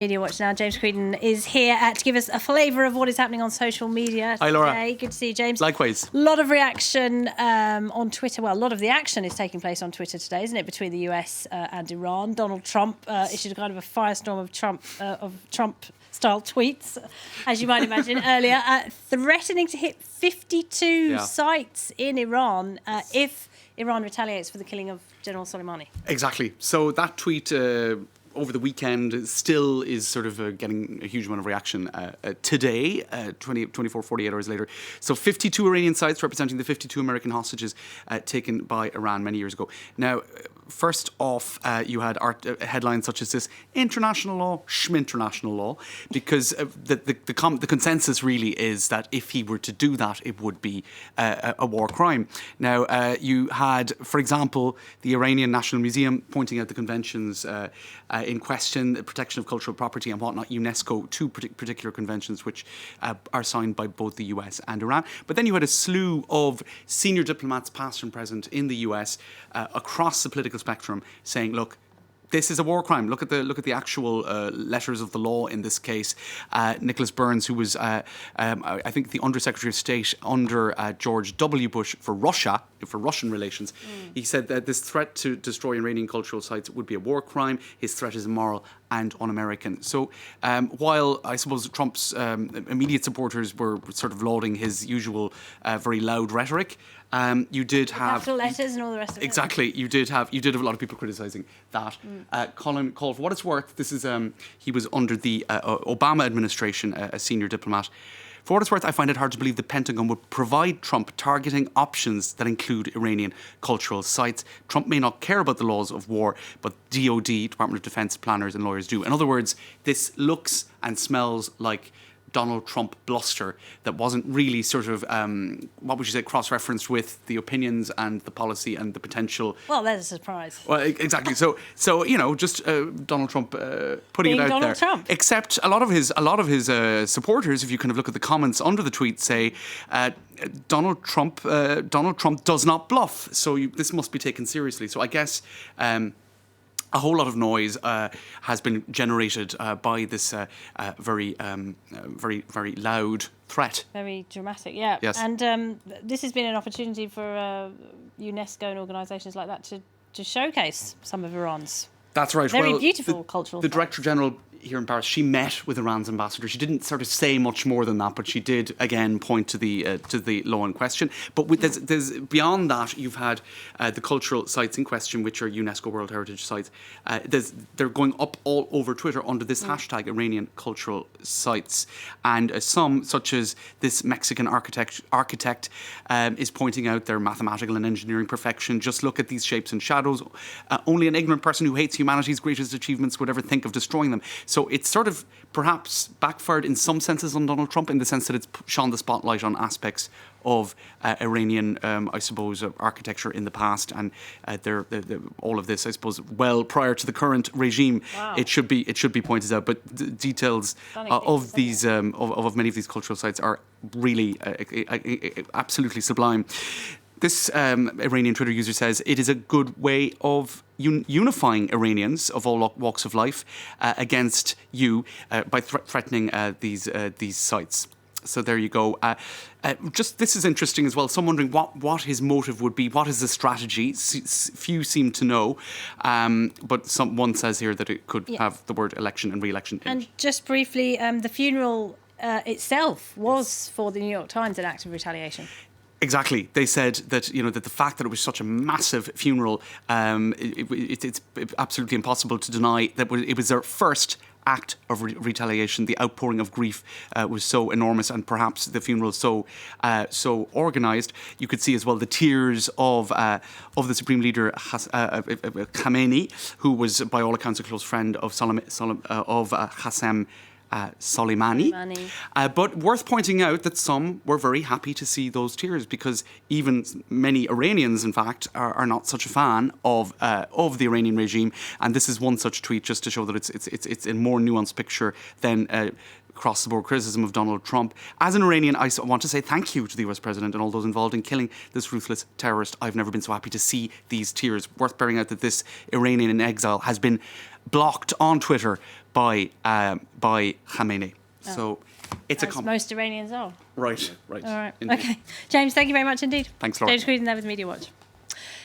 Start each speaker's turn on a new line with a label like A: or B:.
A: Media Watch now. James Creedon is here to give us a flavour of what is happening on social media today.
B: Hi, Laura.
A: Good to see you, James.
B: Likewise.
A: A lot of reaction on Twitter. Well, a lot of the action is taking place on Twitter today, isn't it, between the US and Iran? Donald Trump issued a kind of a firestorm of Trump-style tweets, as you might imagine, earlier, threatening to hit 52 sites in Iran if Iran retaliates for the killing of General Soleimani.
B: Exactly. So that tweet over the weekend still is sort of getting a huge amount of reaction today, 24, 48 hours later. So 52 Iranian sites representing the 52 American hostages taken by Iran many years ago. Now, first off, you had headlines such as this: international law, schminternational law, because the consensus really is that if he were to do that, it would be a war crime. Now, you had, for example, the Iranian National Museum pointing out the conventions in question, the protection of cultural property and whatnot, UNESCO, two particular conventions which are signed by both the US and Iran. But then you had a slew of senior diplomats, past and present, in the US across the political spectrum saying, look, this is a war crime. Look at the actual letters of the law in this case. Nicholas Burns, who was, I think, the Undersecretary of State under George W. Bush for Russia, for Russian relations, he said that this threat to destroy Iranian cultural sites would be a war crime. His threat is immoral and un-American. So while I suppose Trump's immediate supporters were sort of lauding his usual very loud rhetoric, you did have
A: capital letters and all the rest of it.
B: Exactly, you did have a lot of people criticising that. Colin Cole, for what it's worth, this is he was under the Obama administration, a senior diplomat. For what it's worth, I find it hard to believe the Pentagon would provide Trump targeting options that include Iranian cultural sites. Trump may not care about the laws of war, but DOD, Department of Defense planners and lawyers do. In other words, this looks and smells like Donald Trump bluster that wasn't really sort of, what would you say, cross-referenced with the opinions and the policy and the potential.
A: Well, that's a surprise.
B: Well, exactly. So you know, just Donald Trump putting
A: Being
B: it out
A: Donald
B: there.
A: Trump.
B: Except a lot of his supporters, if you kind of look at the comments under the tweet, say Donald Trump does not bluff. So this must be taken seriously. So I guess. A whole lot of noise has been generated by this very loud threat.
A: Very dramatic, yeah.
B: Yes.
A: And this has been an opportunity for UNESCO and organisations like that to showcase some of Iran's
B: That's right.
A: very beautiful cultural
B: The
A: sites.
B: Director General here in Paris, she met with Iran's ambassador. She didn't sort of say much more than that, but she did again point to the law in question. But there's beyond that, you've had the cultural sites in question, which are UNESCO World Heritage sites. They're going up all over Twitter under this hashtag Iranian cultural sites, and some, such as this Mexican architect is pointing out their mathematical and engineering perfection. Just look at these shapes and shadows. Only an ignorant person who hates humanity's greatest achievements would ever think of destroying them. So it's sort of perhaps backfired in some senses on Donald Trump, in the sense that it's shone the spotlight on aspects of Iranian, I suppose, architecture in the past, and all of this, I suppose, well prior to the current regime.
A: Wow.
B: It should be pointed out. But the details of these of many of these cultural sites are really absolutely sublime. This Iranian Twitter user says it is a good way of unifying Iranians of all walks of life against you by threatening these sites. So there you go. Just this is interesting as well. Some wondering what his motive would be. What is the strategy? Few seem to know, but one says here that it could have the word election and re-election in it.
A: And just briefly, the funeral itself was for the New York Times an act of retaliation.
B: Exactly. They said that, you know, that the fact that it was such a massive funeral, it's absolutely impossible to deny that it was their first act of retaliation. The outpouring of grief was so enormous, and perhaps the funeral so organised. You could see as well the tears of the Supreme Leader Khamenei, who was by all accounts a close friend of Qasem Soleimani. But worth pointing out that some were very happy to see those tears, because even many Iranians, in fact, are not such a fan of the Iranian regime. And this is one such tweet, just to show that it's a more nuanced picture than across-the-board criticism of Donald Trump. As an Iranian, I want to say thank you to the US President and all those involved in killing this ruthless terrorist. I've never been so happy to see these tears. Worth bearing out that this Iranian in exile has been blocked on Twitter by Khamenei. So it's a
A: As most Iranians are.
B: right.
A: All right.
B: Indeed.
A: Okay. James, thank you very much indeed.
B: Thanks, Laura.
A: James Creedon there with Media Watch.